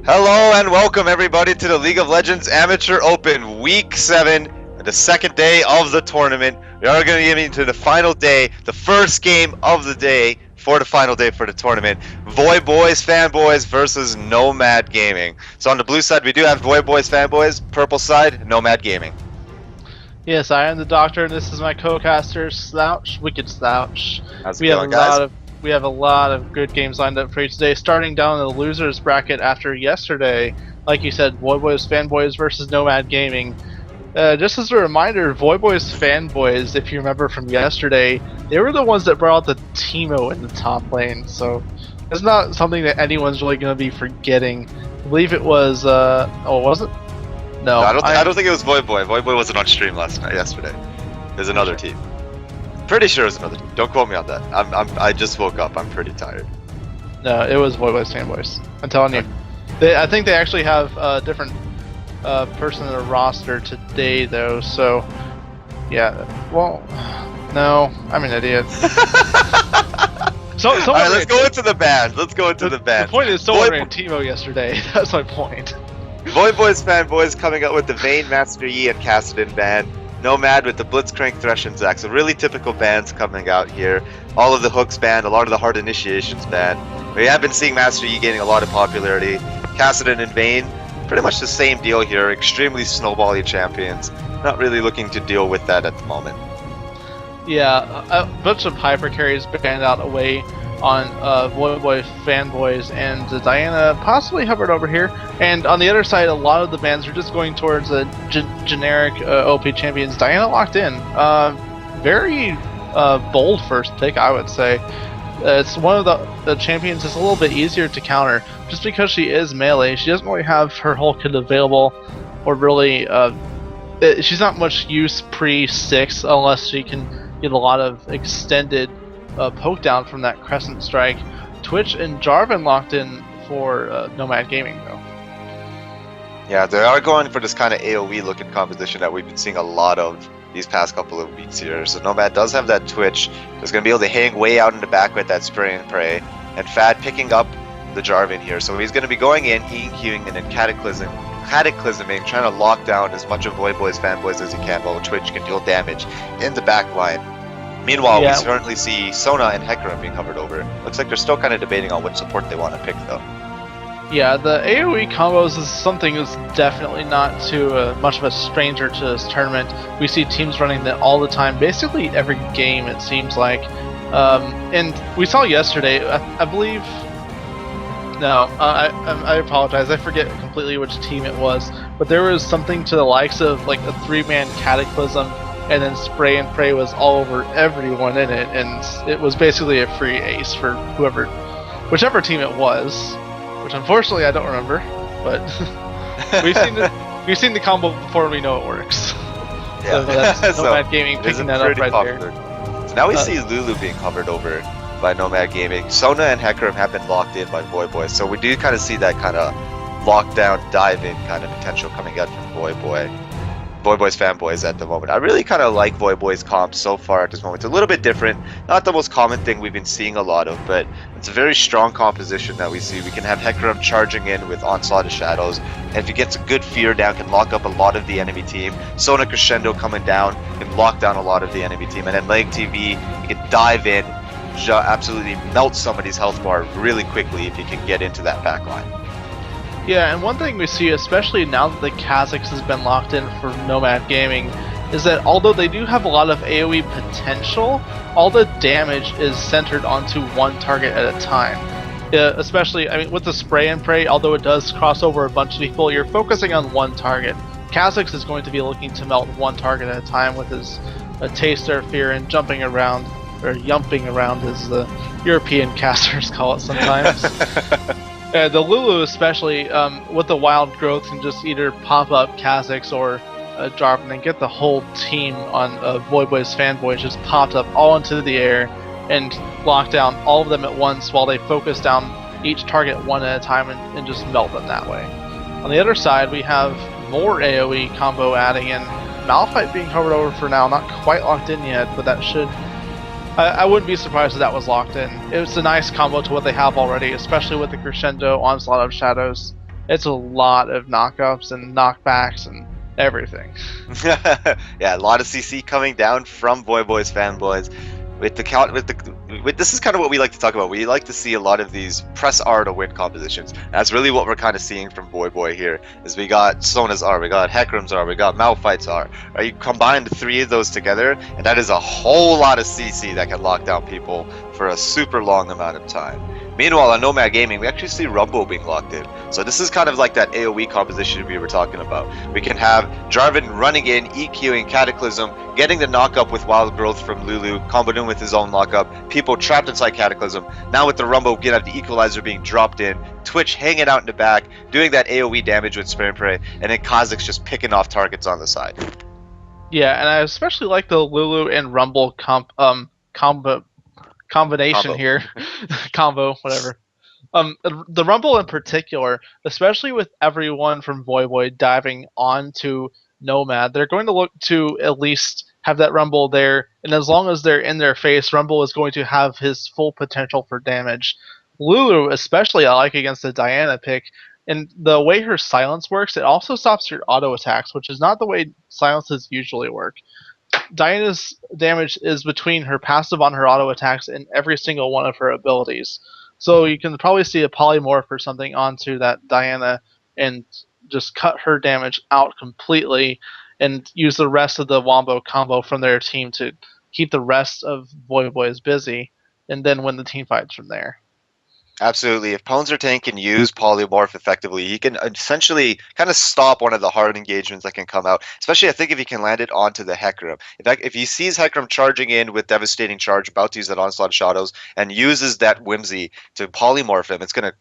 Hello and welcome everybody to the League of Legends Amateur Open Week 7, the second day of the tournament. We are going to get into the final day, the first game of the day for the final day for the tournament. Voyboys, Fanboys versus Nomad Gaming. So on the blue side we do have Voyboys, Fanboys, purple side, Nomad Gaming. Yes, I am the Doctor, and this is my co-caster, Slouch, Wicked Slouch. How's it going, guys? We have a lot of good games lined up for you today, starting down in the losers bracket after yesterday. Like you said, Voyboys Fanboys versus Nomad Gaming. Just as a reminder, Voyboys Fanboys, if you remember from yesterday, they were the ones that brought out the Teemo in the top lane, so it's not something that anyone's really going to be forgetting. I believe it was, was it? No, I don't think it was Voyboy. Voyboy wasn't on stream yesterday. There's another team. Pretty sure it's another team. Don't quote me on that. I just woke up. I'm pretty tired. No, it was Voyboys Fanboys. I'm telling you. I think they actually have a different person in the roster today, though. So, yeah. Well, no, I'm an idiot. All right, let's go into the band. Let's go into the band. The point is, someone ran Teemo yesterday. That's my point. Voyboys Fanboys coming out with the Vayne, Master Yi, and Kassadin band. Nomad with the Blitzcrank, Thresh, and Zac. So really typical bands coming out here. All of the hooks banned, a lot of the hard initiations banned. We have been seeing Master Yi gaining a lot of popularity. Kassadin and Vayne, pretty much the same deal here. Extremely snowbally champions. Not really looking to deal with that at the moment. Yeah, a bunch of hyper carries banned out away on Voyboy Fanboys, and Diana possibly hovered over here. And on the other side, a lot of the bans are just going towards a generic OP champions. Diana locked in. Very bold first pick, I would say. It's one of the champions that's a little bit easier to counter, just because she is melee. She doesn't really have her whole kit available, or really, she's not much use pre-6 unless she can get a lot of extended poke down from that Crescent Strike. Twitch and Jarvan locked in for Nomad Gaming, though. Yeah, they are going for this kind of AoE looking composition that we've been seeing a lot of these past couple of weeks here. So Nomad does have that Twitch. He's going to be able to hang way out in the back with that spray and pray. And Fad picking up the Jarvan here. So he's going to be going in, EQing, and then cataclysming, trying to lock down as much of Voyboys Fanboys as he can while Twitch can deal damage in the back line. Meanwhile, we currently see Sona and Hecarim being covered over. Looks like they're still kind of debating on which support they want to pick, though. Yeah, the AoE combos is something that's definitely not too much of a stranger to this tournament. We see teams running that all the time, basically every game, it seems like. And we saw yesterday, I believe... No, I apologize, I forget completely which team it was, but there was something to the likes of like a 3-man Cataclysm, and then Spray and Pray was all over everyone in it, and it was basically a free ace for whichever team it was, which unfortunately I don't remember, but we've seen the combo before and we know it works. Yeah, so that's Nomad Gaming picking that up right popular there. So now we see Lulu being covered over by Nomad Gaming. Sona and Hecarim have been locked in by Voyboy, so we do kind of see that kind of lockdown, dive-in kind of potential coming out from Voyboys Fanboys at the moment. I really kind of like Voyboys comp so far at this moment. It's a little bit different, not the most common thing we've been seeing a lot of, but it's a very strong composition that we see. We can have Hecarim charging in with Onslaught of Shadows, and if he gets a good fear down, can lock up a lot of the enemy team. Sona Crescendo coming down can lock down a lot of the enemy team, and then Leg TV, he can dive in, absolutely melt somebody's health bar really quickly if he can get into that back line. Yeah, and one thing we see, especially now that the Kha'Zix has been locked in for Nomad Gaming, is that although they do have a lot of AoE potential, all the damage is centered onto one target at a time. Especially, I mean, with the Spray and Pray, although it does cross over a bunch of people, you're focusing on one target. Kha'Zix is going to be looking to melt one target at a time with his Taster, Fear, and jumping around, or yumping around as the European casters call it sometimes. The Lulu especially, with the wild growth, can just either pop up Kha'Zix or Jarvan and get the whole team on Voyboys Fanboys just popped up all into the air and lock down all of them at once while they focus down each target one at a time and just melt them that way. On the other side, we have more AoE combo adding in. Malphite being covered over for now, not quite locked in yet, but that should... I wouldn't be surprised if that was locked in. It's a nice combo to what they have already, especially with the Crescendo, Onslaught of Shadows, it's a lot of knockups and knockbacks and everything. Yeah, a lot of CC coming down from Voyboys fanboys. With the count, with this is kind of what we like to talk about. We like to see a lot of these press R to win compositions. That's really what we're kind of seeing from Voyboy here. Is we got Sona's R, we got Hecarim's R, we got Malphite's R. Right, you combine the three of those together, and that is a whole lot of CC that can lock down people for a super long amount of time. Meanwhile, on Nomad Gaming, we actually see Rumble being locked in. So this is kind of like that AoE composition we were talking about. We can have Jarvan running in, EQing Cataclysm, getting the knockup with Wild Growth from Lulu, comboing with his own lockup, people trapped inside Cataclysm. Now with the Rumble, we have the Equalizer being dropped in, Twitch hanging out in the back, doing that AoE damage with Spare and Pray, and then Kha'Zix just picking off targets on the side. Yeah, and I especially like the Lulu and Rumble combination here, combo, whatever. The Rumble in particular, especially with everyone from Voyboy diving onto Nomad, they're going to look to at least have that Rumble there, and as long as they're in their face, Rumble is going to have his full potential for damage. Lulu, especially, I like against the Diana pick, and the way her silence works, it also stops your auto attacks, which is not the way silences usually work. Diana's damage is between her passive on her auto attacks and every single one of her abilities. So you can probably see a polymorph or something onto that Diana and just cut her damage out completely and use the rest of the Wombo combo from their team to keep the rest of Voyboys busy and then win the team fights from there. Absolutely. If Ponzertan can use Polymorph effectively, he can essentially kind of stop one of the hard engagements that can come out. Especially, I think, if he can land it onto the Hecarim. In fact, if he sees Hecarim charging in with Devastating Charge, about to use that Onslaught of Shadows, and uses that Whimsy to Polymorph him, it's gonna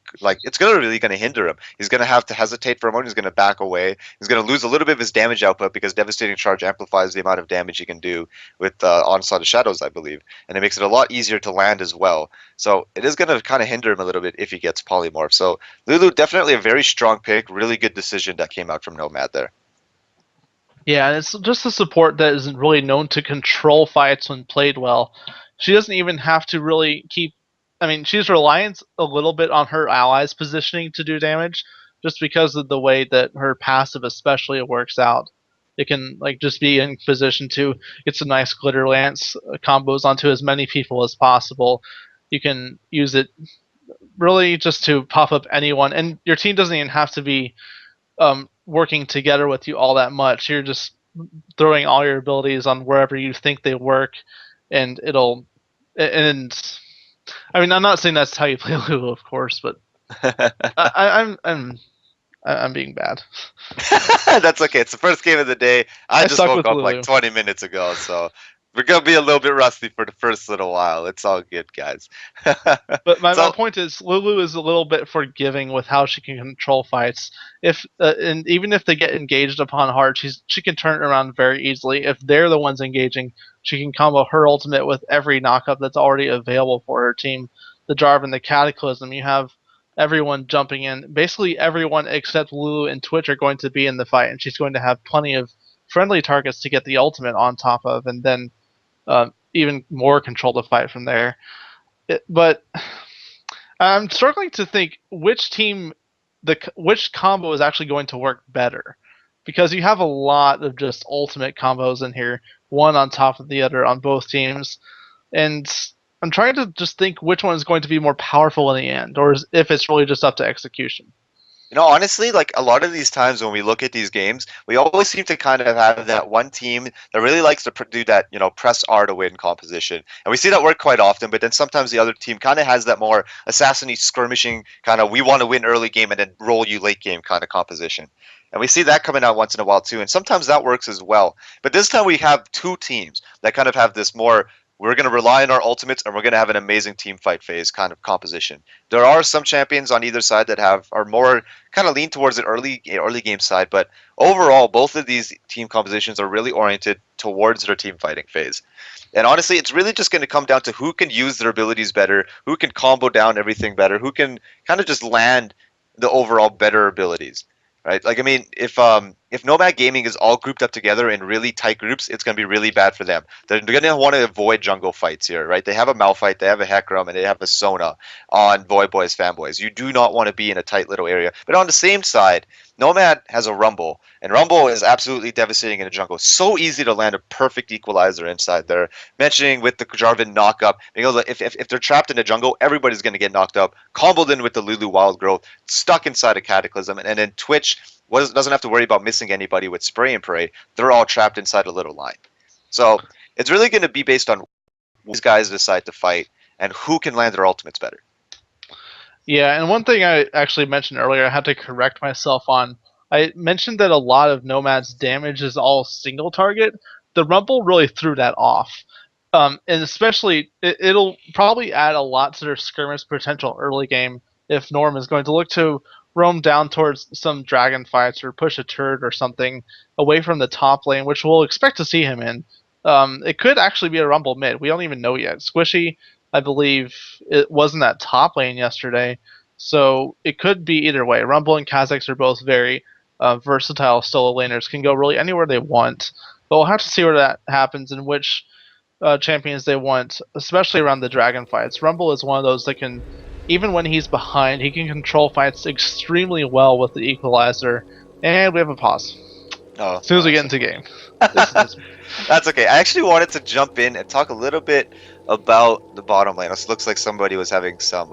really gonna hinder him. He's gonna have to hesitate for a moment. He's gonna back away. He's gonna lose a little bit of his damage output because Devastating Charge amplifies the amount of damage he can do with Onslaught of Shadows, I believe, and it makes it a lot easier to land as well. So it is gonna kind of hinder him a little bit if he gets polymorph. So Lulu, definitely a very strong pick. Really good decision that came out from Nomad there. Yeah, and it's just a support that isn't really known to control fights when played well. She doesn't even have to really keep. I mean, she's reliant a little bit on her allies' positioning to do damage, just because of the way that her passive especially works out. It can just be in position to get some nice glitter lance combos onto as many people as possible. You can use it really just to pop up anyone, and your team doesn't even have to be working together with you all that much. You're just throwing all your abilities on wherever you think they work, and it'll. And I mean, I'm not saying that's how you play Lulu, of course, but I'm being bad. That's okay. It's the first game of the day. I just woke up Lulu. like 20 minutes ago, so we're gonna be a little bit rusty for the first little while. It's all good, guys. But my point is, Lulu is a little bit forgiving with how she can control fights. And even if they get engaged upon hard, she can turn it around very easily. If they're the ones engaging, she can combo her ultimate with every knockup that's already available for her team. The Jarvan, the Cataclysm, you have everyone jumping in. Basically, everyone except Lulu and Twitch are going to be in the fight, and she's going to have plenty of friendly targets to get the ultimate on top of, and then even more control to fight from there. But I'm struggling to think which combo is actually going to work better, because you have a lot of just ultimate combos in here, one on top of the other on both teams, and I'm trying to just think which one is going to be more powerful in the end, or if it's really just up to execution. You know, honestly, like a lot of these times when we look at these games, we always seem to kind of have that one team that really likes to do that, press R to win composition. And we see that work quite often, but then sometimes the other team kind of has that more assassin-y skirmishing kind of we want to win early game and then roll you late game kind of composition. And we see that coming out once in a while too, and sometimes that works as well. But this time we have two teams that kind of have this more we're going to rely on our ultimates and we're going to have an amazing team fight phase kind of composition. There are some champions on either side that are more kind of lean towards the early game side, but overall both of these team compositions are really oriented towards their team fighting phase. And honestly, it's really just going to come down to who can use their abilities better, who can combo down everything better, who can kind of just land the overall better abilities. Right? Like, I mean, if if Nomad Gaming is all grouped up together in really tight groups, it's going to be really bad for them. They're going to want to avoid jungle fights here, right? They have a Malphite, they have a Hecarim, and they have a Sona on Voyboys, Fanboys. You do not want to be in a tight little area. But on the same side, Nomad has a Rumble, and Rumble is absolutely devastating in a jungle. So easy to land a perfect equalizer inside there. Mentioning with the Jarvan knockup, because if they're trapped in a jungle, everybody's going to get knocked up. Comboed in with the Lulu Wild Growth, stuck inside a Cataclysm, and then Twitch doesn't have to worry about missing anybody with spray and pray. They're all trapped inside a little line. So it's really going to be based on these guys decide to fight and who can land their ultimates better. Yeah, and one thing I actually mentioned earlier, I had to correct myself on. I mentioned that a lot of Nomad's damage is all single target. The Rumble really threw that off. And especially, it'll probably add a lot to their skirmish potential early game if Norm is going to look to roam down towards some dragon fights or push a turret or something away from the top lane, which we'll expect to see him in. It could actually be a Rumble mid. We don't even know yet. Squishy, I believe, it wasn't that top lane yesterday, so it could be either way. Rumble and Kha'Zix are both very versatile solo laners, can go really anywhere they want, but we'll have to see where that happens and which champions they want, especially around the dragon fights. Rumble is one of those that can, even when he's behind, he can control fights extremely well with the equalizer. And we have a pause. Oh, as soon as we get into game. That's okay. I actually wanted to jump in and talk a little bit about the bottom lane. It looks like somebody was having some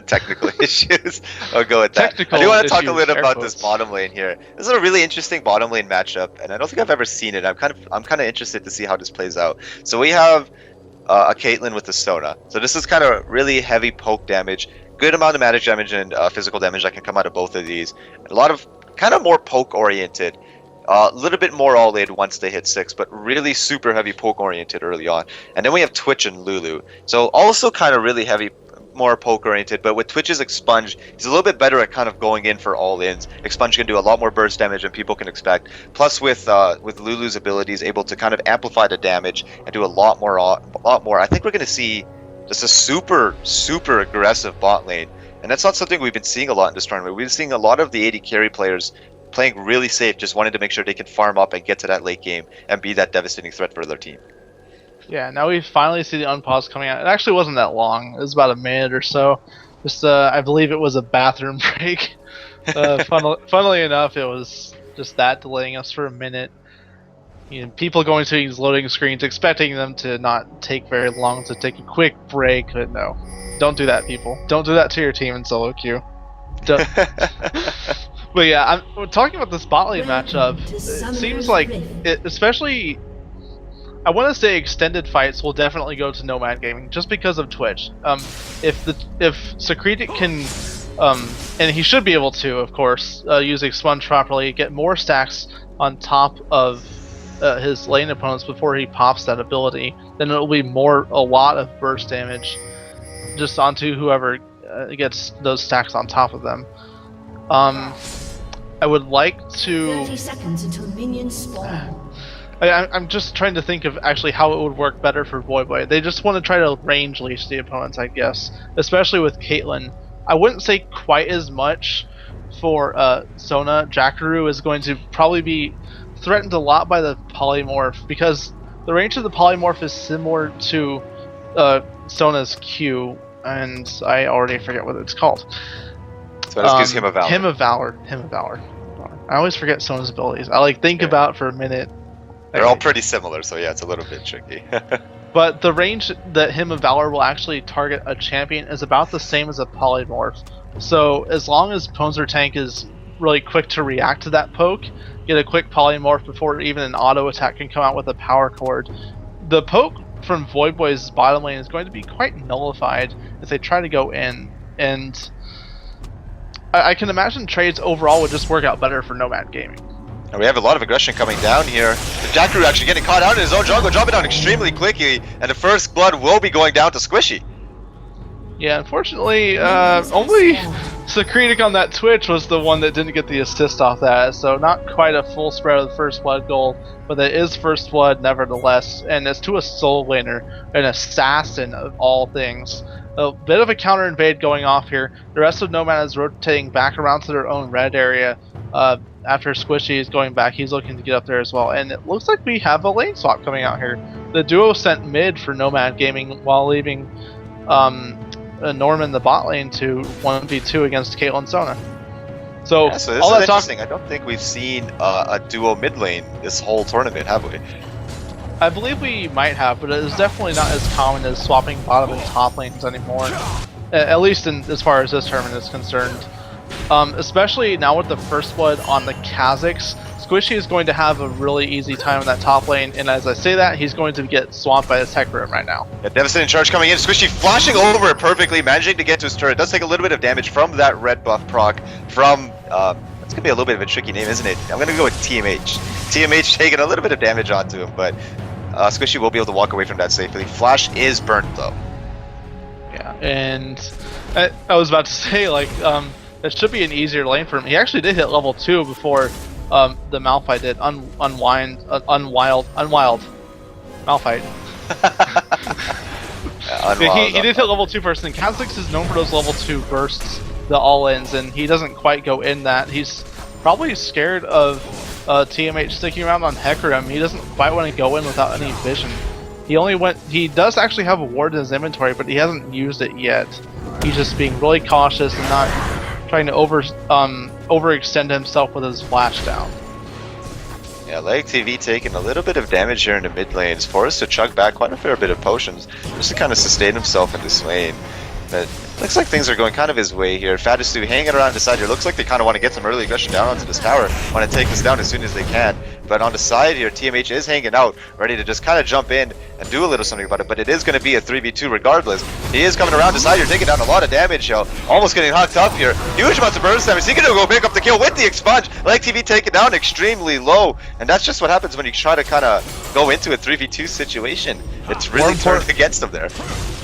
technical issues. I'll go with that. I do want to talk a little about this bottom lane here. This is a really interesting bottom lane matchup, and I don't think I've ever seen it. I'm kind of interested to see how this plays out. So we have a Caitlyn with the Sona. So this is kind of really heavy poke damage. Good amount of magic damage and physical damage that can come out of both of these. A lot of kind of more poke oriented. A little bit more all in once they hit 6, but really super heavy poke oriented early on. And then we have Twitch and Lulu. So also kind of really heavy, more poke oriented, but with Twitch's Expunge, he's a little bit better at kind of going in for all ins. Expunge can do a lot more burst damage than people can expect. Plus with Lulu's abilities, able to kind of amplify the damage and do a lot more. I think we're going to see just a super aggressive bot lane, and that's not something we've been seeing a lot in this tournament. We've been seeing a lot of the AD carry players playing really safe, just wanting to make sure they can farm up and get to that late game and be that devastating threat for their team. Yeah, now we finally see the unpause coming out. It actually wasn't that long. It was about a minute or so. Just, I believe it was a bathroom break. Funnily enough, it was just that delaying us for a minute. You know, people going to these loading screens, expecting them to not take very long to take a quick break, but no. Don't do that, people. Don't do that to your team in solo queue. But yeah, we're talking about this bot lane matchup. It seems like, especially, I want to say extended fights will definitely go to Nomad Gaming just because of Twitch. If Secretic can, and he should be able to, of course, use Expunge properly, get more stacks on top of his lane opponents before he pops that ability, then it will be a lot of burst damage just onto whoever gets those stacks on top of them. I would like to. 30 seconds until minions spawn. I'm just trying to think of actually how it would work better for Voyboy. They just want to try to range leash the opponents, I guess, especially with Caitlyn. I wouldn't say quite as much for Sona. Jackaroo is going to probably be threatened a lot by the polymorph because the range of the polymorph is similar to Sona's Q, and I already forget what it's called. So this gives Hymn of Valor. Hymn of Valor. I always forget Sona's abilities. I think about for a minute. They're all pretty similar, so yeah, it's a little bit tricky. But the range that Hymn of Valor will actually target a champion is about the same as a polymorph. So as long as Ponzer Tank is really quick to react to that poke, get a quick polymorph before even an auto attack can come out with a power chord, the poke from Voyboy's bottom lane is going to be quite nullified if they try to go in. And I can imagine trades overall would just work out better for Nomad Gaming. And we have a lot of aggression coming down here. The Jackaroo actually getting caught out in his own jungle, dropping down extremely quickly, and the first blood will be going down to Squishy. Yeah, unfortunately, only Secretic on that Twitch was the one that didn't get the assist off that, so not quite a full spread of the first blood goal, but it is first blood nevertheless, and it's to a soul laner, an assassin of all things. A bit of a counter invade going off here. The rest of Nomad is rotating back around to their own red area, After Squishy is going back, he's looking to get up there as well. And it looks like we have a lane swap coming out here. The duo sent mid for Nomad Gaming while leaving Norm in the bot lane to 1v2 against Caitlyn Sona. So, yeah, so this all is that talk, interesting. I don't think we've seen a duo mid lane this whole tournament, have we? I believe we might have, but it is definitely not as common as swapping bottom and top lanes anymore. At least as far as this tournament is concerned. Especially now with the first blood on the Kazakhs, Squishy is going to have a really easy time in that top lane, and as I say that, he's going to get swamped by this Tech Room right now. A devastating charge coming in. Squishy flashing over it perfectly, managing to get to his turret. Does take a little bit of damage from that red buff proc from, that's going to be a little bit of a tricky name, isn't it? I'm going to go with TMH. TMH taking a little bit of damage onto him, but Squishy will be able to walk away from that safely. Flash is burnt though. Yeah, and I was about to say, like, it should be an easier lane for him. He actually did hit level 2 before the Malphite did. Unwild. Malphite. Yeah, he did hit level 2 first, and Kazakhs is known for those level 2 bursts, the all-ins, and he doesn't quite go in that. He's probably scared of TMH sticking around on Hecarim. He doesn't quite want to go in without any vision. He does actually have a ward in his inventory, but he hasn't used it yet. He's just being really cautious and not trying to overextend himself with his flash down. Yeah, Leg TV taking a little bit of damage here in the mid lanes, forced to chug back quite a fair bit of potions just to kind of sustain himself in this lane. But looks like things are going kind of his way here. Fadistu hanging around the side here. Looks like they kind of want to get some early aggression down onto this tower. Want to take this down as soon as they can. But on the side here, TMH is hanging out, ready to just kind of jump in and do a little something about it. But it is going to be a 3v2 regardless. He is coming around the side here, taking down a lot of damage, yo. Almost getting hooked up here. Huge amounts of burst damage. He's going to go pick up the kill with the expunge. Leg TV taken down extremely low. And that's just what happens when you try to kind of go into a 3v2 situation. It's really turned against him there.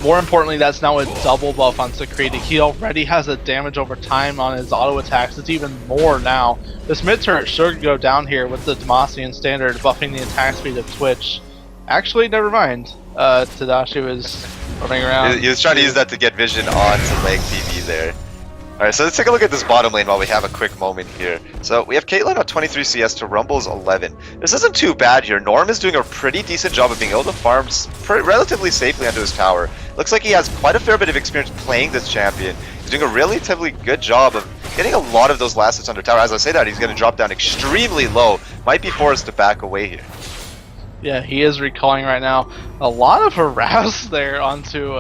More importantly, that's now a double buff on Secreted. He already has a damage over time on his auto attacks. It's even more now. This mid turret should go down here with the Demacian standard buffing the attack speed of Twitch. Actually, never mind. Tadashi was running around. He was trying to use that to get vision onto Leg TV there. Alright, so let's take a look at this bottom lane while we have a quick moment here. So we have Caitlyn on 23 CS to Rumble's 11. This isn't too bad here. Norm is doing a pretty decent job of being able to farm relatively safely onto his tower. Looks like he has quite a fair bit of experience playing this champion. He's doing a relatively good job of getting a lot of those last hits under tower. As I say that, he's going to drop down extremely low. Might be forced to back away here. Yeah, he is recalling right now. A lot of harass there onto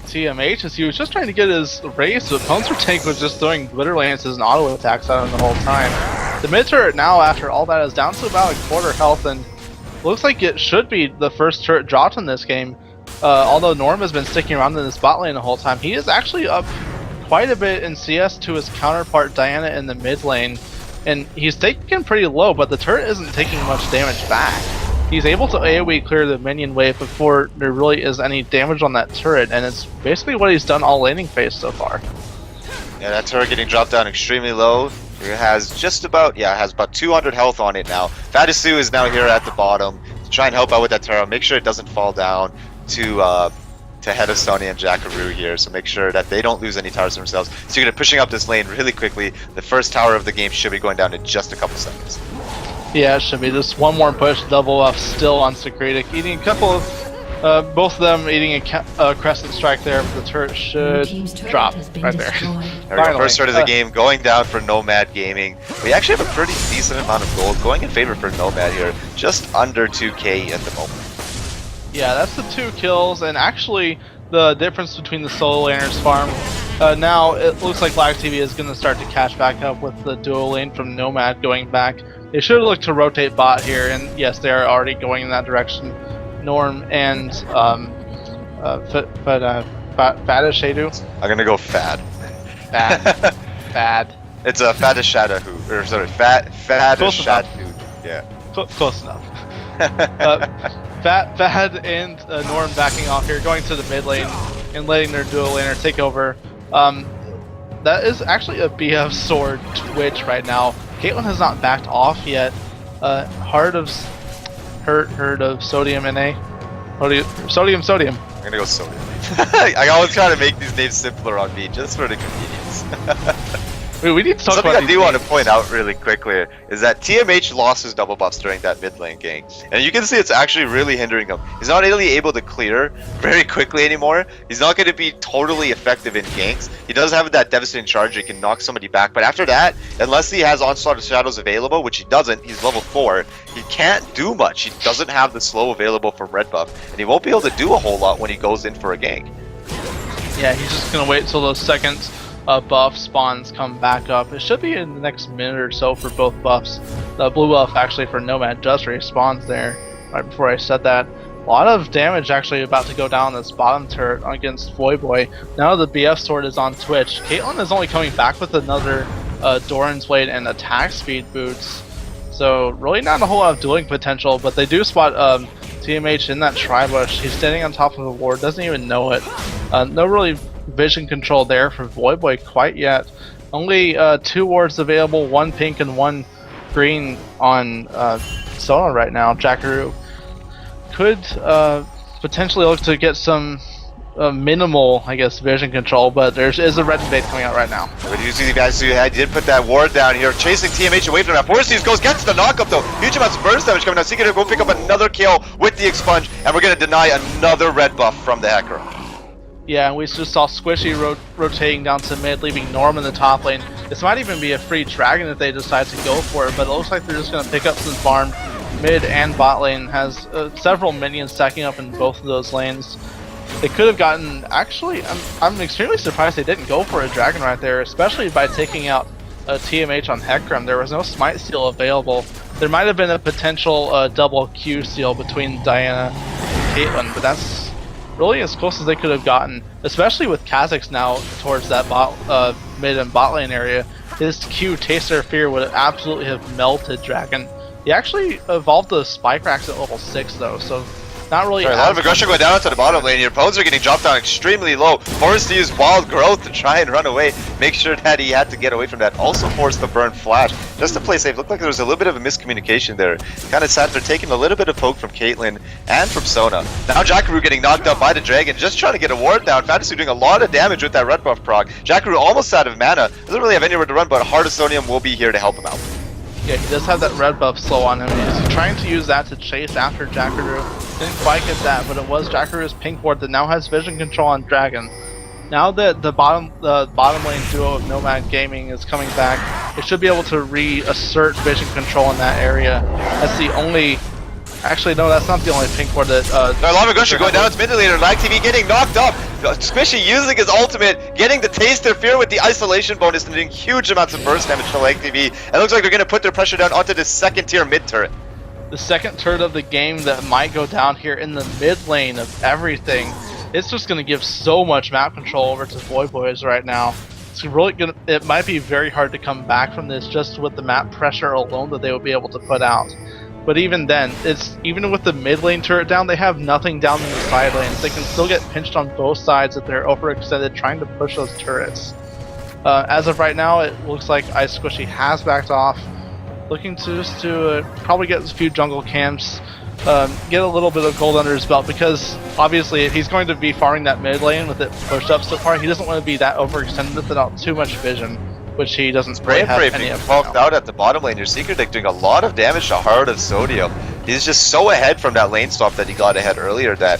TMH as he was just trying to get his race, but Pouncer Tank was just throwing glitter lances and auto attacks at him the whole time. The mid turret now, after all that, is down to about a quarter health, and looks like it should be the first turret dropped in this game. Although Norm has been sticking around in this bot lane the whole time, he is actually up quite a bit in CS to his counterpart Diana in the mid lane, and he's taken pretty low, but the turret isn't taking much damage back. He's able to AoE clear the minion wave before there really is any damage on that turret, and it's basically what he's done all laning phase so far. Yeah, that turret getting dropped down extremely low. It has just about, has about 200 health on it now. Fadisu is now here at the bottom to try and help out with that turret, make sure it doesn't fall down to head of Sonya and Jackaroo here, so make sure that they don't lose any towers themselves. So you're going to be pushing up this lane really quickly. The first tower of the game should be going down in just a couple seconds. Yeah, it should be just one more push, double up still on Secretic, eating a couple of, both of them eating a crescent strike there, but the turret should drop right there. There we go, first turret of the game going down for Nomad Gaming. We actually have a pretty decent amount of gold going in favor for Nomad here, just under 2k at the moment. Yeah, that's the 2 kills, and actually the difference between the solo laners farm. Now it looks like Black TV is going to start to catch back up with the dual lane from Nomad going back. They should look to rotate bot here, and yes, they are already going in that direction. Norm and Fadishadu. I'm gonna go Fad. Fad. Fad. It's a Fadishadahu, or sorry, Fadishadahu. Yeah. Close enough. Fad and Norm backing off here, going to the mid lane and letting their dual laner take over. That is actually a BF sword Twitch right now. Caitlyn has not backed off yet. Heart of Sodium NA. Sodium. I'm gonna go Sodium. I always try to make these names simpler on me, just for the convenience. We need to talk Something about I these do want to games. point out really quickly is that TMH lost his double buffs during that mid lane gank. And you can see it's actually really hindering him. He's not really able to clear very quickly anymore. He's not going to be totally effective in ganks. He does have that devastating charge, he can knock somebody back. But after that, unless he has Onslaught of Shadows available, which he doesn't, he's level 4, he can't do much. He doesn't have the slow available from red buff. And he won't be able to do a whole lot when he goes in for a gank. Yeah, he's just gonna wait till those second buff spawns come back up. It should be in the next minute or so for both buffs. The blue buff actually for Nomad just respawns there right before I said that. A lot of damage actually about to go down this bottom turret against Voyboy. Now the BF sword is on Twitch. Caitlyn is only coming back with another Doran's Blade and attack speed boots. So really not a whole lot of dueling potential, but they do spot TMH in that tri-bush. He's standing on top of the ward, doesn't even know it. No really vision control there for Voyboy quite yet. Only 2 wards available, 1 pink and 1 green on Sona right now. Jackaroo could potentially look to get some minimal, I guess, vision control, but there is a red invade coming out right now. But you see, guys, I did put that ward down here, chasing TMH away from that. Forces goes, gets the knockup though. Huge amounts of burst damage coming out. Seeker to go pick up another kill with the expunge, and we're going to deny another red buff from the Hecarim. Yeah, and we just saw Squishy rotating down to mid, leaving Norm in the top lane. This might even be a free dragon if they decide to go for it, but it looks like they're just going to pick up some farm. Mid and bot lane has several minions stacking up in both of those lanes. They could have gotten, actually, I'm extremely surprised they didn't go for a dragon right there, especially by taking out TMH on Hecarim. There was no smite steal available. There might have been a potential double Q steal between Diana and Caitlyn, but that's really as close as they could have gotten, especially with Kha'Zix now towards that mid and bot lane area. His Q, Taster of Fear, would absolutely have melted Dragon. He actually evolved the Spike Racks at level 6 though, so not really. Sorry, a lot of aggression going down to the bottom lane here. Opponents are getting dropped down extremely low. Forced to use Wild Growth to try and run away. Make sure that he had to get away from that. Also forced to burn Flash just to play safe. Looked like there was a little bit of a miscommunication there. Kind of sad they're taking a little bit of poke from Caitlyn and from Sona. Now Jackaroo getting knocked up by the Dragon, just trying to get a ward down. Fantasy doing a lot of damage with that red buff proc. Jackaroo almost out of mana. Doesn't really have anywhere to run, but Heart of Sonium will be here to help him out. Yeah, he does have that red buff slow on him. He's trying to use that to chase after Jackaroo. Didn't quite get that, but it was Jackaroo's pink ward that now has vision control on Dragon. Now that the bottom lane duo of Nomad Gaming is coming back, it should be able to reassert vision control in that area. That's the only. Actually, no, that's not the only pink ward that. A lot of aggression going down. It's mid laner. Lag TV getting knocked up. Squishy using his ultimate, getting the Taster Fear with the isolation bonus and doing huge amounts of burst damage to Lag TV. And it looks like they're going to put their pressure down onto this second tier mid turret. The second turret of the game that might go down here in the mid lane of everything. It's just going to give so much map control over to Voyboys right now. It's really gonna. It might be very hard to come back from this just with the map pressure alone that they would be able to put out. But even then, even with the mid lane turret down, they have nothing down in the side lanes. They can still get pinched on both sides if they're overextended trying to push those turrets. As of right now, it looks like Ice Squishy has backed off, looking to probably get a few jungle camps, get a little bit of gold under his belt, because obviously if he's going to be farming that mid lane with it pushed up so far, he doesn't want to be that overextended without too much vision, which he doesn't really have any of. Poked out at the bottom lane. Your Secret Deck doing a lot of damage to Heart of Sodium. He's just so ahead from that lane swap that he got ahead earlier that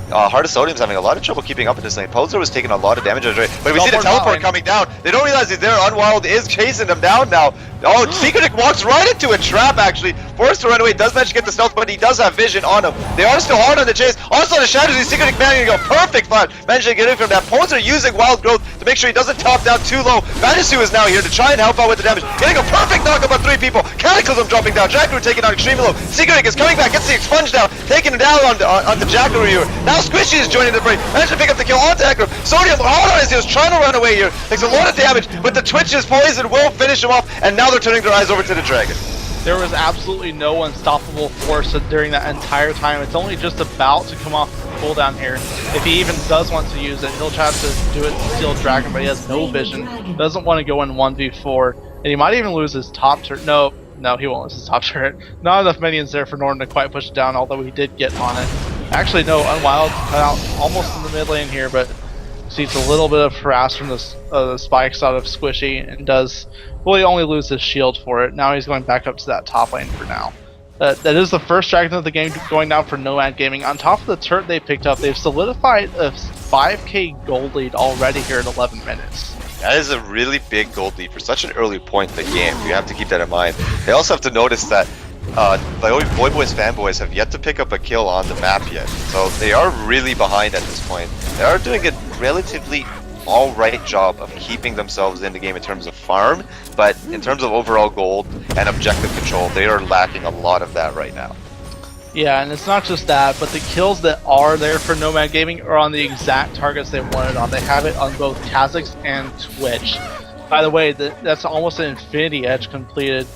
Heart of Sodium's having a lot of trouble keeping up in this lane. Poser was taking a lot of damage, but we see the teleport coming down. They don't realize he's there. Unwild is chasing them down now. Oh, Secret Deck walks right into a trap, actually. Forced to run away. Does manage to get the stealth, but he does have vision on him. They are still hard on the chase. Also, the shadows. The Secret Deck managing to go perfect flat. Managing to get in from that. Poser using Wild Growth to make sure he doesn't top down too low. Vanisu is now here to try and help out with the damage. Getting a perfect knockup on 3 people. Cataclysm dropping down. Jackaroo taking on extremely low. Secret Deck is coming back. Gets the expunge down. Taking it down on the Jackaroo here. Now Squishy is joining the fray. Managed to pick up the kill onto Hecarim. Sodium hard on his heels, trying to run away here. Takes a lot of damage, but the Twitch's poison will finish him off, and now they're turning their eyes over to the Dragon. There was absolutely no unstoppable force during that entire time. It's only just about to come off the cooldown here. If he even does want to use it, he'll try to do it to steal Dragon, but he has no vision. Doesn't want to go in 1v4, and he might even lose his top turret. No, he won't lose his top turret. Not enough minions there for Norton to quite push it down, although he did get on it. Actually, no, Unwild cut out almost in the mid lane here, but sees a little bit of harass from the spikes out of Squishy, and does really only lose his shield for it. Now he's going back up to that top lane for now. That is the first dragon of the game going down for Nomad Gaming. On top of the turret they picked up, they've solidified a 5k gold lead already here in 11 minutes. That is a really big gold lead for such an early point in the game. You have to keep that in mind. They also have to notice that Voyboy's Fanboys have yet to pick up a kill on the map yet. So they are really behind at this point. They are doing a relatively alright job of keeping themselves in the game in terms of farm, but in terms of overall gold and objective control, they are lacking a lot of that right now. Yeah, and it's not just that, but the kills that are there for Nomad Gaming are on the exact targets they wanted on. They have it on both Kha'Zix and Twitch. By the way, that's almost an Infinity Edge completed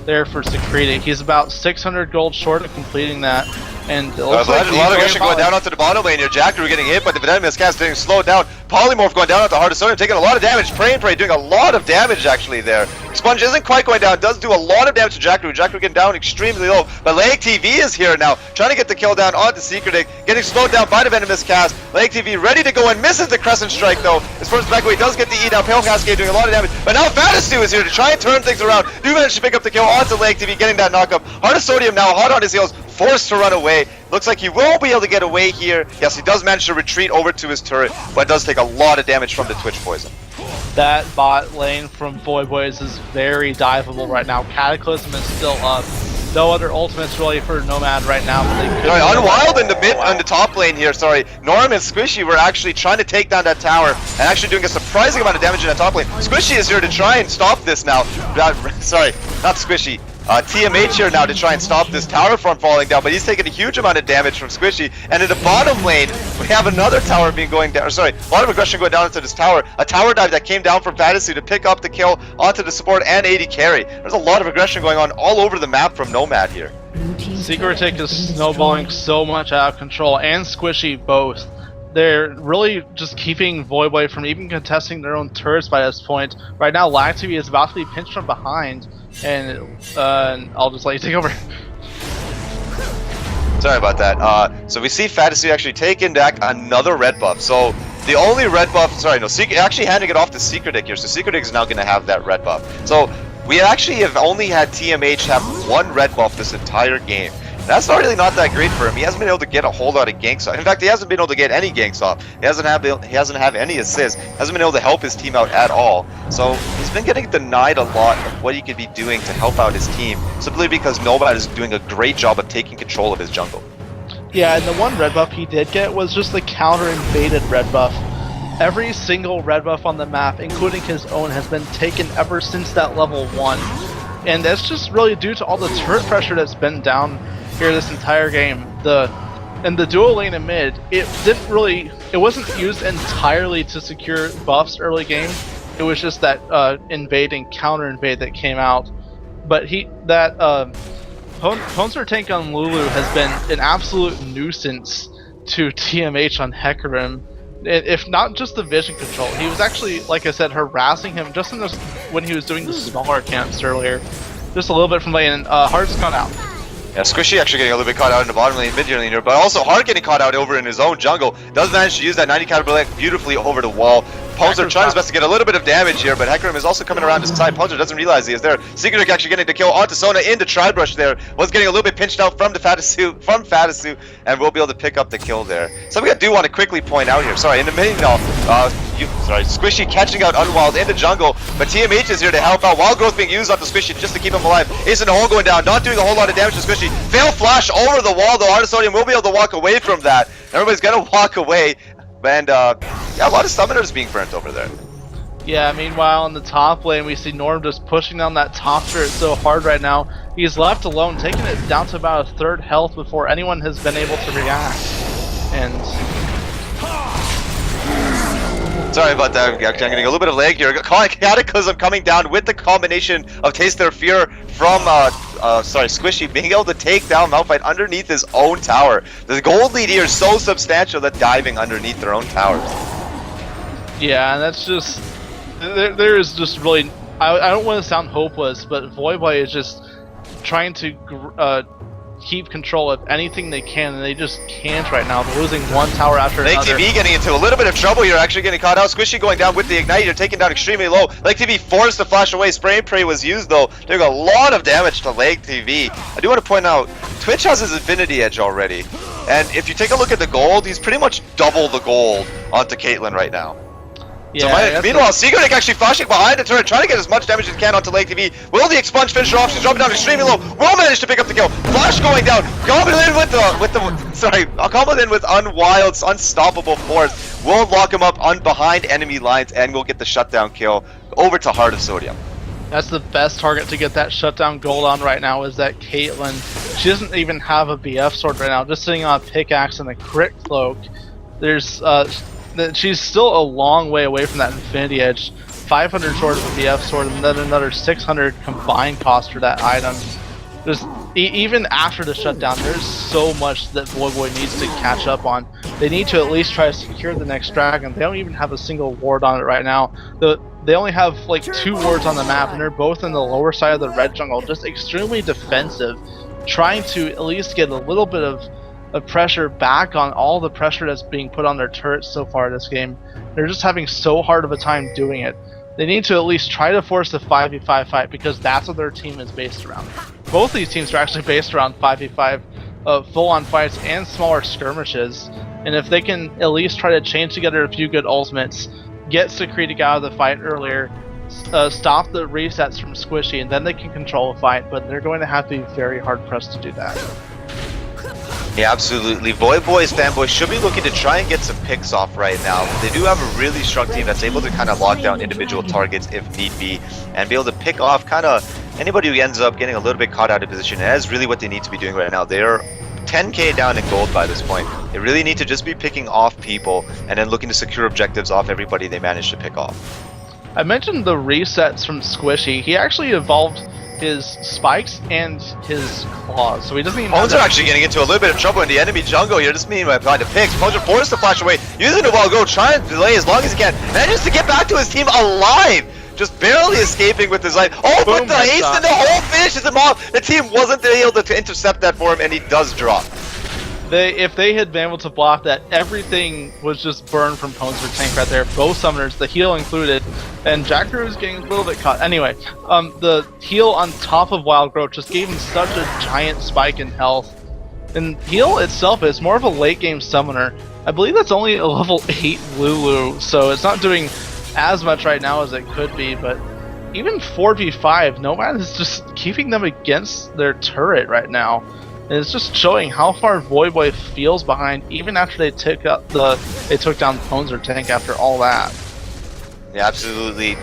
there for Security. He's about 600 gold short of completing that. And it looks like a lot of aggression going down onto the bottom lane here. Jackaroo getting hit, but the venomous cast getting slowed down. Polymorph going down onto Heart of Sodium, taking a lot of damage. Prey and Prey doing a lot of damage actually there. Sponge isn't quite going down, does do a lot of damage to Jackaroo. Jackaroo getting down extremely low, but Layek TV is here now, trying to get the kill down onto Secret, getting slowed down by the venomous cast. Layek TV ready to go and misses the Crescent Strike though. As far as back away, does get the E down. Pale Cascade doing a lot of damage, but now Fatastu is here to try and turn things around. Do manage to pick up the kill onto Layek TV, getting that knockup. Heart of Sodium now hot on his heels, forced to run away. Looks like he will be able to get away here. Yes, he does manage to retreat over to his turret, but does take a lot of damage from the Twitch poison. That bot lane from Voyboys is very diveable right now. Cataclysm is still up. No other ultimates really for Nomad right now. But they could Unwild in the mid on the top lane here. Sorry, Norm and Squishy were actually trying to take down that tower and actually doing a surprising amount of damage in that top lane. Squishy is here to try and stop this now. Sorry, not Squishy. TMH here now to try and stop this tower from falling down, but he's taking a huge amount of damage from Squishy. And in the bottom lane, we have another tower being going down. Sorry, a lot of aggression going down into this tower. A tower dive that came down from Fantasy to pick up the kill onto the support and AD carry. There's a lot of aggression going on all over the map from Nomad here. Secret is snowballing so much out of control, and Squishy both. They're really just keeping Voyboy from even contesting their own turrets by this point. Right now, LagTV is about to be pinched from behind, and I'll just let you take over. Sorry about that. So we see Fantasy actually taking back another red buff. So the only red buff, actually handing it off to Secret here. So Secret is now going to have that red buff. So we actually have only had TMH have one red buff this entire game. That's not really not that great for him. He hasn't been able to get a whole lot of ganks off. In fact, he hasn't been able to get any ganks off. He hasn't have any assists. Hasn't been able to help his team out at all. So he's been getting denied a lot of what he could be doing to help out his team, simply because Nomad is doing a great job of taking control of his jungle. Yeah, and the one red buff he did get was just the counter-invaded red buff. Every single red buff on the map, including his own, has been taken ever since that level 1. And that's just really due to all the turret pressure that's been down here this entire game. The dual lane in mid, it wasn't used entirely to secure buffs early game. It was just that invade and counter invade that came out. But Poncer tank on Lulu has been an absolute nuisance to TMH on Hecarim. If not just the vision control, he was actually, like I said, harassing him just when he was doing the smaller camps earlier. Just a little bit from lane, and Heart's gone out. Yeah, Squishy actually getting a little bit caught out in the bottom lane, mid lane here, but also Heart getting caught out over in his own jungle. Does manage to use that 90 counter beautifully over the wall. Ponzer trying his best to get a little bit of damage here, but Hecarim is also coming around his side. Ponzer doesn't realize he is there. Secret actually getting the kill onto Sona in the Tri-Brush there. Was getting a little bit pinched out from Fatasu, and will be able to pick up the kill there. Something I do want to quickly point out here. Sorry, in the mid Squishy catching out Unwild in the jungle, but TMH is here to help out. Wild Growth being used onto Squishy just to keep him alive. Ace in the hole going down, not doing a whole lot of damage to Squishy. Fail flash over the wall though. Artisodium will be able to walk away from that. Everybody's gonna walk away. And yeah, a lot of summoners being burnt over there. Yeah, meanwhile in the top lane we see Norm just pushing down that top turret so hard right now. He's left alone, taking it down to about a third health before anyone has been able to react. And sorry about that, I'm getting a little bit of lag here. Cataclysm coming down with the combination of Taste Their Fear from Squishy being able to take down Malphite underneath his own tower. The gold lead here is so substantial that diving underneath their own towers. Yeah, and that's just there is just really I don't want to sound hopeless, but Voyboy is just trying to keep control of anything they can, and they just can't right now. They're losing one tower after Lake another. TV getting into a little bit of trouble here, actually getting caught out. Squishy going down with the ignite, they're taken down extremely low. Lake TV forced to flash away. Spray and pray was used though, doing a lot of damage to Lake TV. I do want to point out, Twitch has his Infinity Edge already. And if you take a look at the gold, he's pretty much double the gold onto Caitlyn right now. Yeah, So meanwhile, Secret actually flashing behind the turret, trying to get as much damage as he can onto Lake TV. Will the expunge finish her off? She's dropping down extremely low. Will manage to pick up the kill. Flash going down. Coming in with unwild, unstoppable force. Will lock him up behind enemy lines and will get the shutdown kill over to Heart of Sodium. That's the best target to get that shutdown gold on right now is that Caitlyn. She doesn't even have a BF sword right now, just sitting on a pickaxe and a crit cloak. There's she's still a long way away from that Infinity Edge. 500 short of a BF sword and then another 600 combined cost for that item. There's even after the shutdown, there's so much that Voyboy needs to catch up on. They need to at least try to secure the next dragon. They don't even have a single ward on it right now. They only have like 2 wards on the map, and they're both in the lower side of the red jungle, just extremely defensive, trying to at least get a little bit of pressure back on all the pressure that's being put on their turrets so far this game. They're just having so hard of a time doing it. They need to at least try to force the 5v5 fight, because that's what their team is based around. Both these teams are actually based around 5v5 full-on fights and smaller skirmishes, and if they can at least try to chain together a few good ultimates, get Secretic out of the fight earlier, stop the resets from Squishy, and then they can control a fight, but they're going to have to be very hard-pressed to do that. Yeah, absolutely. Voyboys, Fanboys should be looking to try and get some picks off right now. They do have a really strong team that's able to kind of lock down individual targets if need be, and be able to pick off kind of anybody who ends up getting a little bit caught out of position. And that is really what they need to be doing right now. They're 10k down in gold by this point. They really need to just be picking off people and then looking to secure objectives off everybody they manage to pick off. I mentioned the resets from Squishy. He actually evolved his spikes and his claws, so he doesn't even. Opponents are actually getting into a little bit of trouble in the enemy jungle here. Just mean by the picks. Opponents are forced to flash away, using the wall go, trying to delay as long as he can. Manages to get back to his team alive, just barely escaping with his life. Oh, Boom, but the haste and the whole finishes him off. The team wasn't able to intercept that for him, and he does drop. If they had been able to block that, everything was just burned from Ponzer Tank right there. Both summoners, the heal included, and Jack Drew is getting a little bit caught. Anyway, the heal on top of Wild Growth just gave him such a giant spike in health. And heal itself is more of a late game summoner. I believe that's only a level 8 Lulu, so it's not doing as much right now as it could be, but even 4v5, Nomad is just keeping them against their turret right now. And it's just showing how far Voyboy feels behind, even after they took down Ponzer Tank after all that. Yeah, absolutely.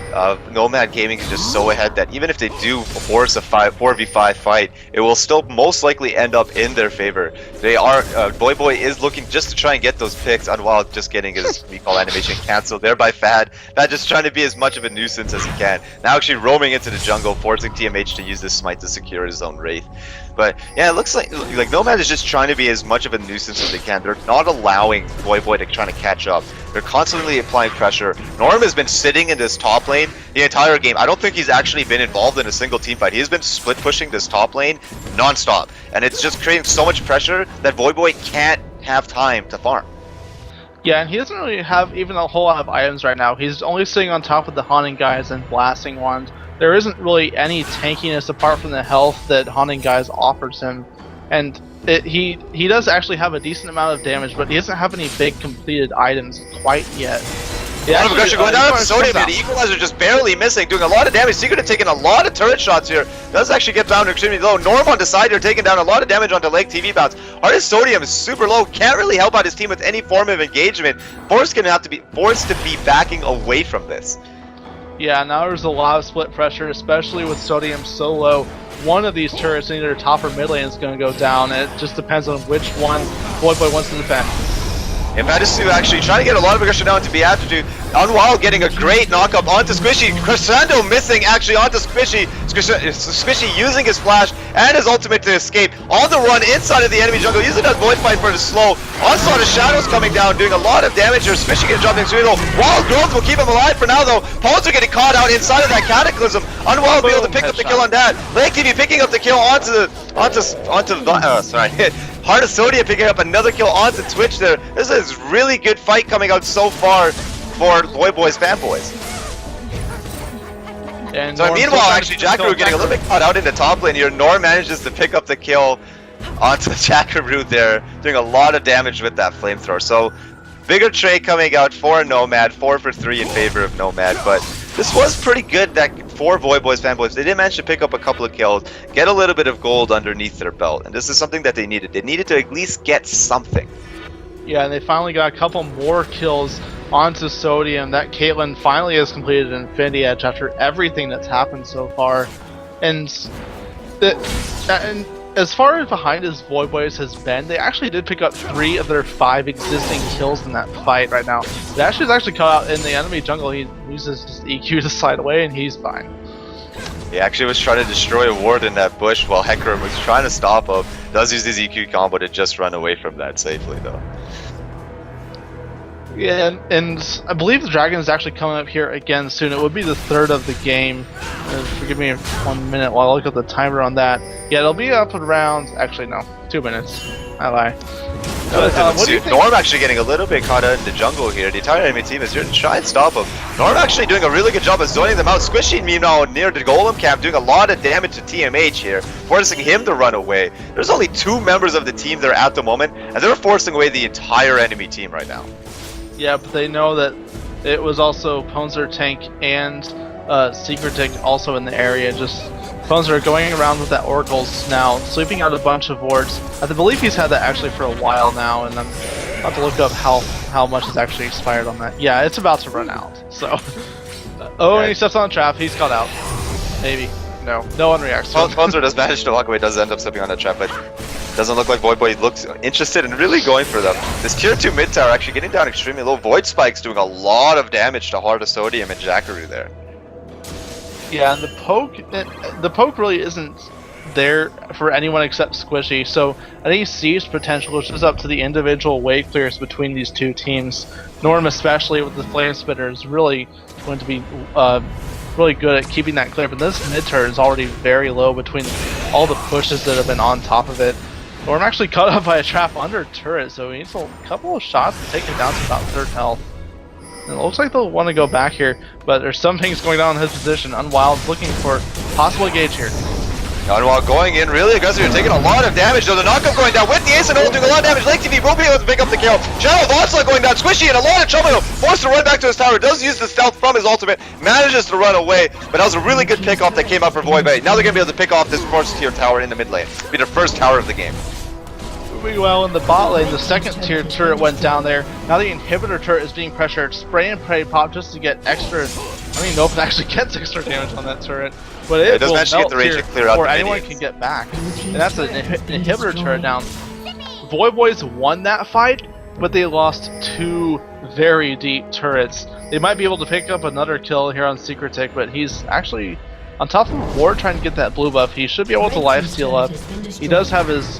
Nomad Gaming is just so ahead that even if they do force a 4v5 fight, it will still most likely end up in their favor. They are Voyboy is looking just to try and get those picks on while just getting his recall animation canceled there by Fad. Fad just trying to be as much of a nuisance as he can. Now actually roaming into the jungle, forcing TMH to use this smite to secure his own Wraith. But yeah, it looks like Nomad is just trying to be as much of a nuisance as they can. They're not allowing Voyboy to try to catch up. They're constantly applying pressure. Norm has been sitting in this top lane the entire game. I don't think he's actually been involved in a single team fight. He's been split pushing this top lane non-stop. And it's just creating so much pressure that Voyboy can't have time to farm. Yeah, and he doesn't really have even a whole lot of items right now. He's only sitting on top of the Haunting Guys and Blasting Wand. There isn't really any tankiness apart from the health that Haunting Guys offers him. And he does actually have a decent amount of damage, but he doesn't have any big completed items quite yet. A lot of aggression going down. Sodium, the Equalizer just barely missing, doing a lot of damage. Secret have taken a lot of turret shots here. Does actually get down extremely low. Norm on the side here taking down a lot of damage onto Lake TV bounce. Artist Sodium is super low. Can't really help out his team with any form of engagement. Forrest's gonna have to be forced to be backing away from this. Yeah, now there's a lot of split pressure, especially with Sodium so low. One of these turrets in either top or mid lane is going to go down, and it just depends on which one Voyboy wants to defend. Imadisu actually trying to get a lot of aggression down to be after to Unwild getting a great knock-up onto Squishy. Crescendo missing actually onto Squishy. Squishy using his flash and his ultimate to escape. On the run inside of the enemy jungle, using that void fight for the slow. Onslaught of shadows coming down, doing a lot of damage here. Squishy gets dropping through though. Wild growth will keep him alive for now though. Pones are getting caught out inside of that cataclysm. Unwild will be able to pick up the kill on that. Lake TV picking up the kill onto Heart of Sodia picking up another kill onto Twitch there. This is really good fight coming out so far for Voyboy's Fanboys. And So meanwhile, actually, Jackaroo getting a little bit caught out in the top lane here. Norm manages to pick up the kill onto Jackaroo there, doing a lot of damage with that flamethrower. So bigger trade coming out for Nomad, 4 for 3 in favor of Nomad, but this was pretty good that for Voyboys Fanboys. They did manage to pick up a couple of kills, get a little bit of gold underneath their belt, and this is something that they needed. They needed to at least get something. Yeah, and they finally got a couple more kills onto Sodium. That Caitlyn finally has completed an Infinity Edge after everything that's happened so far. And as far as behind as Voyboys has been, they actually did pick up 3 of their 5 existing kills in that fight right now. Dashi's actually caught out in the enemy jungle. He uses his EQ to slide away and he's fine. He actually was trying to destroy a ward in that bush while Hecarim was trying to stop him. Does use his EQ combo to just run away from that safely though. Yeah, and I believe the Dragon is actually coming up here again soon. It would be the 3rd of the game. Forgive me 1 minute while I look at the timer on that. Yeah, it'll be up around, actually no, 2 minutes. I lie. But, what do you think? Norm actually getting a little bit caught out in the jungle here. The entire enemy team is here to try and stop him. Norm actually doing a really good job of zoning them out. Squishy meanwhile near the golem camp doing a lot of damage to TMH here, forcing him to run away. There's only 2 members of the team there at the moment, and they're forcing away the entire enemy team right now. Yeah, but they know that it was also Ponzer Tank and Secret Tick also in the area. Just Ponzer going around with that Oracles now, sweeping out a bunch of wards. I believe he's had that actually for a while now, and I'm about to look up how much has actually expired on that. Yeah, it's about to run out. So, and he steps on a trap. He's caught out. Maybe. No one reacts. Ponzer does manage to walk away. Does end up stepping on a trap, but doesn't look like Voyboy looks interested in really going for them. This tier 2 mid tower actually getting down extremely low. Void Spike's doing a lot of damage to Heart of Sodium and Jackaroo there. Yeah, and the poke really isn't there for anyone except Squishy. So I think he sees potential, which is up to the individual wave clears between these 2 teams. Norm, especially with the Flame Spitter, is really going to be really good at keeping that clear. But this mid turret is already very low between all the pushes that have been on top of it. Norm actually cut up by a trap under a turret, so he needs a couple of shots to take it down to about 3rd health. And it looks like they'll want to go back here, but there's some things going on in his position. Unwild's looking for possible engage here. Unwild going in really aggressive, you're taking a lot of damage though. The knockup going down with the ace and ult doing a lot of damage. Lake TV will be able to pick up the kill. Shadow of Onslaught going down. Squishy in a lot of trouble though. Forced to run back to his tower. Does use the stealth from his ultimate. Manages to run away. But that was a really good pick off that came out for Voyboy. Now they're going to be able to pick off this first tier tower in the mid lane. It'll be their first tower of the game. Moving well in the bot lane, the 2nd tier turret went down there. Now the inhibitor turret is being pressured. Spray and pray pop just to get extra. I don't even know if it actually gets extra damage on that turret. But it does will manage to get the range to clear out before the anyone minions. can get back. And that's an inhibitor turret down. Voyboys won that fight, but they lost 2 very deep turrets. They might be able to pick up another kill here on Secret Tick, but he's actually on top of Ward trying to get that blue buff. He should be able to lifesteal up. He does have his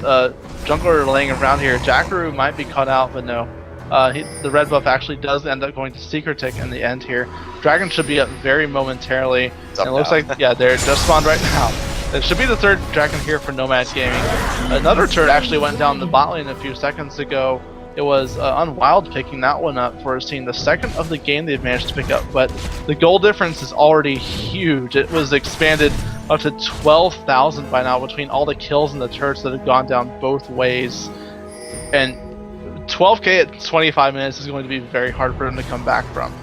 jungler laying around here. Jackaroo might be cut out, but no. The red buff actually does end up going to Secret Tick in the end here. Dragon should be up very momentarily. And it looks like, yeah, they're just spawned right now. It should be the 3rd Dragon here for Nomad Gaming. Another turret actually went down the bot lane a few seconds ago. It was Unwild picking that one up for his team. The 2nd of the game they've managed to pick up, but the goal difference is already huge. It was expanded up to 12,000 by now between all the kills and the turrets that have gone down both ways. And 12k at 25 minutes is going to be very hard for him to come back from.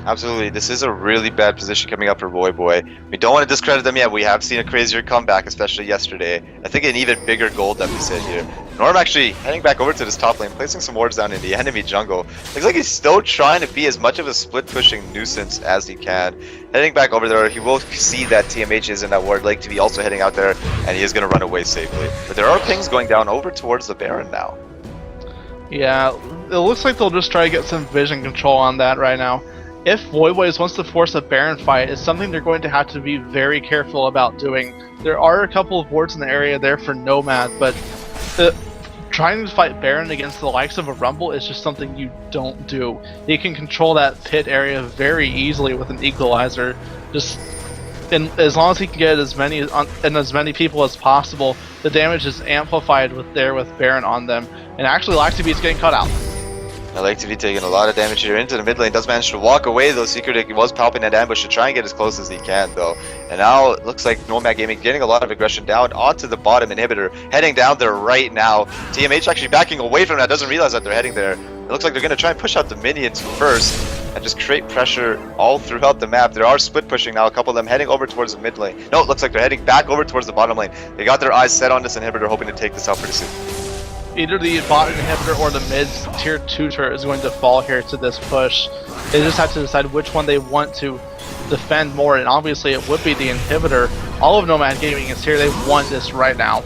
Absolutely, this is a really bad position coming up for Voyboy. We don't want to discredit them yet. We have seen a crazier comeback, especially yesterday. I think an even bigger goal deficit here. Norm actually heading back over to this top lane, placing some wards down in the enemy jungle. Looks like he's still trying to be as much of a split pushing nuisance as he can. Heading back over there, he will see that TMH is in that ward. Lake TV also heading out there, and he is going to run away safely. But there are pings going down over towards the Baron now. Yeah, it looks like they'll just try to get some vision control on that right now. If Voyboys wants to force a Baron fight, it's something they're going to have to be very careful about doing. There are a couple of wards in the area there for Nomad, but trying to fight Baron against the likes of a Rumble is just something you don't do. He can control that pit area very easily with an equalizer. Just as long as he can get as many people as possible, the damage is amplified with Baron on them. And actually, Lactibeat's getting cut out. I like to be taking a lot of damage here into the mid lane. Does manage to walk away though. Secret was palping that ambush to try and get as close as he can though. And now it looks like Nomad Gaming getting a lot of aggression down onto the bottom inhibitor, heading down there right now. TMH actually backing away from that, doesn't realize that they're heading there. It looks like they're going to try and push out the minions first and just create pressure all throughout the map. There are split pushing now, a couple of them heading over towards the mid lane. No, it looks like they're heading back over towards the bottom lane. They got their eyes set on this inhibitor, hoping to take this out pretty soon. Either the bot inhibitor or the mid's tier 2 turret is going to fall here to this push. They just have to decide which one they want to defend more, and obviously it would be the inhibitor. All of Nomad Gaming is here. They want this right now.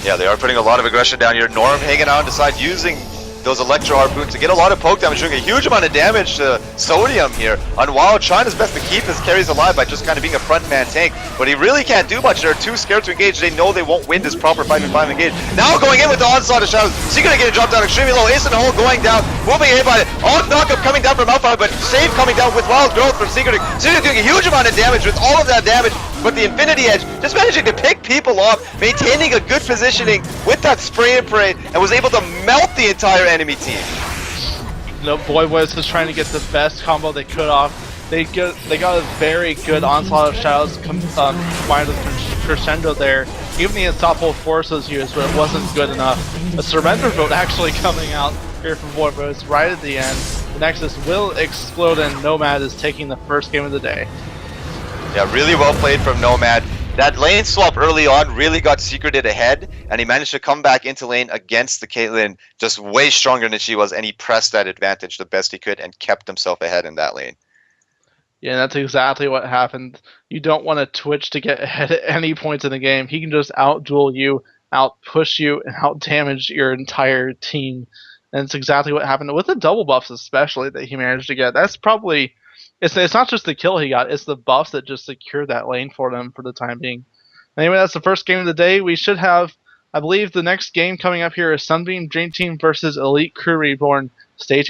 Yeah, they are putting a lot of aggression down here. Norm hanging out on the side, using those Electro Harpoons to get a lot of poke damage, doing a huge amount of damage to Sodium here. On Wild, trying his best to keep his carries alive by just kind of being a front man tank, but he really can't do much. They're too scared to engage. They know they won't win this proper 5v5 engage. Now going in with the onslaught of shadows. Secret getting dropped down extremely low. Ace in the hole going down, moving hit by it. On knockup coming down from Alpha, but save coming down with Wild Growth from Secret. Secret doing a huge amount of damage with all of that damage, but the Infinity Edge just managing to pick people off, maintaining a good positioning with that spray and pray, and was able to melt the entire enemy team. No, Voyboy was just trying to get the best combo they could off. They got a very good onslaught of shadows combined with crescendo there. Even the unstoppable force was used, but it wasn't good enough. A surrender vote actually coming out here from Voyboy right at the end. The Nexus will explode, and Nomad is taking the first game of the day. Yeah, really well played from Nomad. That lane swap early on really got Secreted ahead, and he managed to come back into lane against the Caitlyn just way stronger than she was, and he pressed that advantage the best he could and kept himself ahead in that lane. Yeah, that's exactly what happened. You don't want to Twitch to get ahead at any point in the game. He can just out-duel you, out-push you, and out-damage your entire team. And it's exactly what happened with the double buffs especially that he managed to get. That's probably... It's not just the kill he got, it's the buffs that just secured that lane for them for the time being. Anyway, that's the first game of the day. We should have, I believe the next game coming up here is Sunbeam Dream Team versus Elite Crew Reborn. Stay tuned.